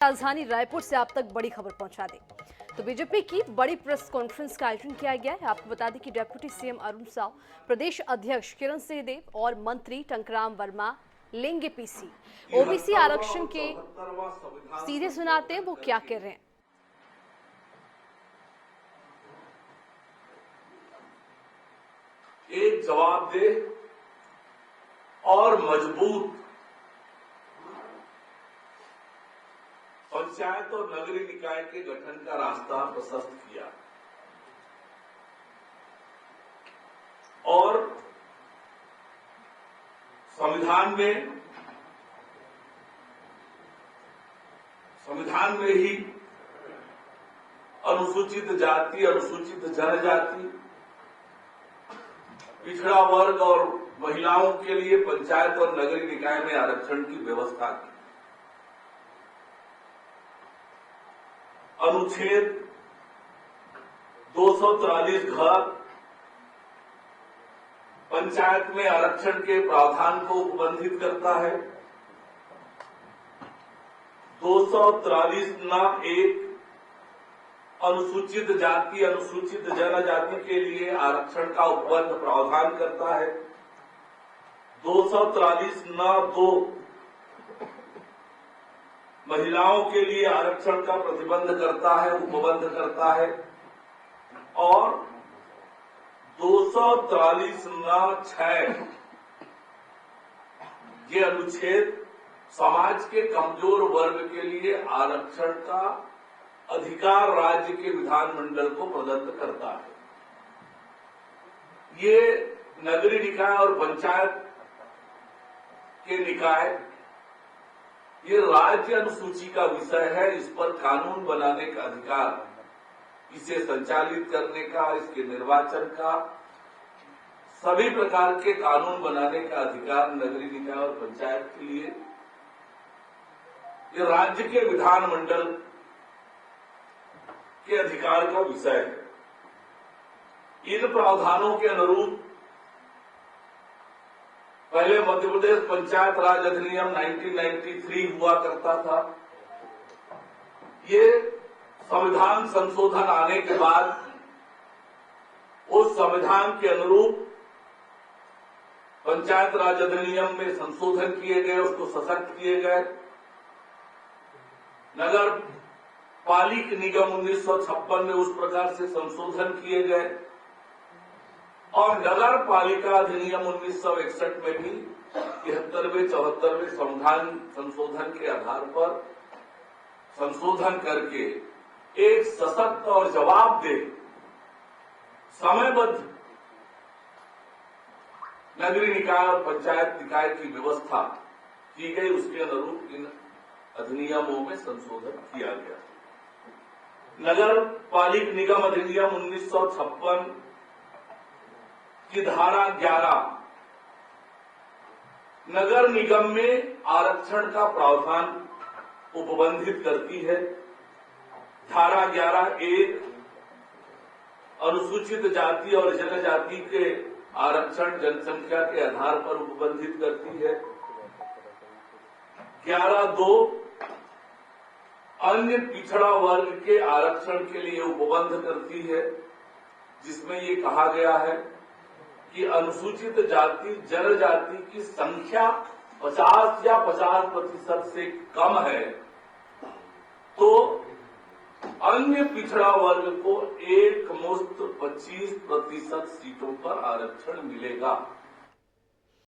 राजधानी रायपुर से आप तक बड़ी खबर पहुंचा दें तो बीजेपी की बड़ी प्रेस कॉन्फ्रेंस का आयोजन किया गया है। आपको बता दें कि डिप्टी सीएम अरुण साव, प्रदेश अध्यक्ष किरण सिंहदेव और मंत्री टंकराम वर्मा लेंगे पीसी। ओबीसी आरक्षण के सीधे सुनाते हैं वो क्या कह रहे हैं। एक जवाबदेह और मजबूत पंचायत और नगरीय निकाय के गठन का रास्ता प्रशस्त किया और संविधान में ही अनुसूचित जाति, अनुसूचित जनजाति, पिछड़ा वर्ग और महिलाओं के लिए पंचायत और नगरीय निकाय में आरक्षण की व्यवस्था की। अनुच्छेद 243 घ पंचायत में आरक्षण के प्रावधान को उपबंधित करता है। 243 न 1 अनुसूचित जाति, अनुसूचित जनजाति के लिए आरक्षण का उपबंध प्रावधान करता है। 243 न 2 महिलाओं के लिए आरक्षण का प्रतिबंध करता है, उपबंध करता है और 243 न 6 ये अनुच्छेद समाज के कमजोर वर्ग के लिए आरक्षण का अधिकार राज्य के विधानमंडल को प्रदत्त करता है। ये नगरीय निकाय और पंचायत के निकाय ये राज्य अनुसूची का विषय है। इस पर कानून बनाने का अधिकार, इसे संचालित करने का, इसके निर्वाचन का, सभी प्रकार के कानून बनाने का अधिकार नगरीय निकाय और पंचायत के लिए ये राज्य के विधानमंडल के अधिकार का विषय है। इन प्रावधानों के अनुरूप पहले मध्य प्रदेश पंचायत राज अधिनियम 1993 हुआ करता था। ये संविधान संशोधन आने के बाद उस संविधान के अनुरूप पंचायत राज अधिनियम में संशोधन किए गए, उसको सशक्त किए गए। नगर पालिक निगम 1956 में उस प्रकार से संशोधन किए गए और नगर पालिका अधिनियम 1961 में भी 73वें 74वें संविधान संशोधन के आधार पर संशोधन करके एक सशक्त और जवाबदेह समयबद्ध नगरीय निकाय और पंचायत निकाय की व्यवस्था की गई। उसके अनुरूप इन अधिनियमों में संशोधन किया गया। नगर पालिक निगम अधिनियम 1956 की धारा 11 नगर निगम में आरक्षण का प्रावधान उपबंधित करती है। धारा 11(1) अनुसूचित जाति और जनजाति के आरक्षण जनसंख्या के आधार पर उपबंधित करती है। 11(2) अन्य पिछड़ा वर्ग के आरक्षण के लिए उपबंध करती है, जिसमें ये कहा गया है कि अनुसूचित जाति जनजाति की संख्या 50 या 50% से कम है तो अन्य पिछड़ा वर्ग को एक मुश्त 25% सीटों पर आरक्षण मिलेगा।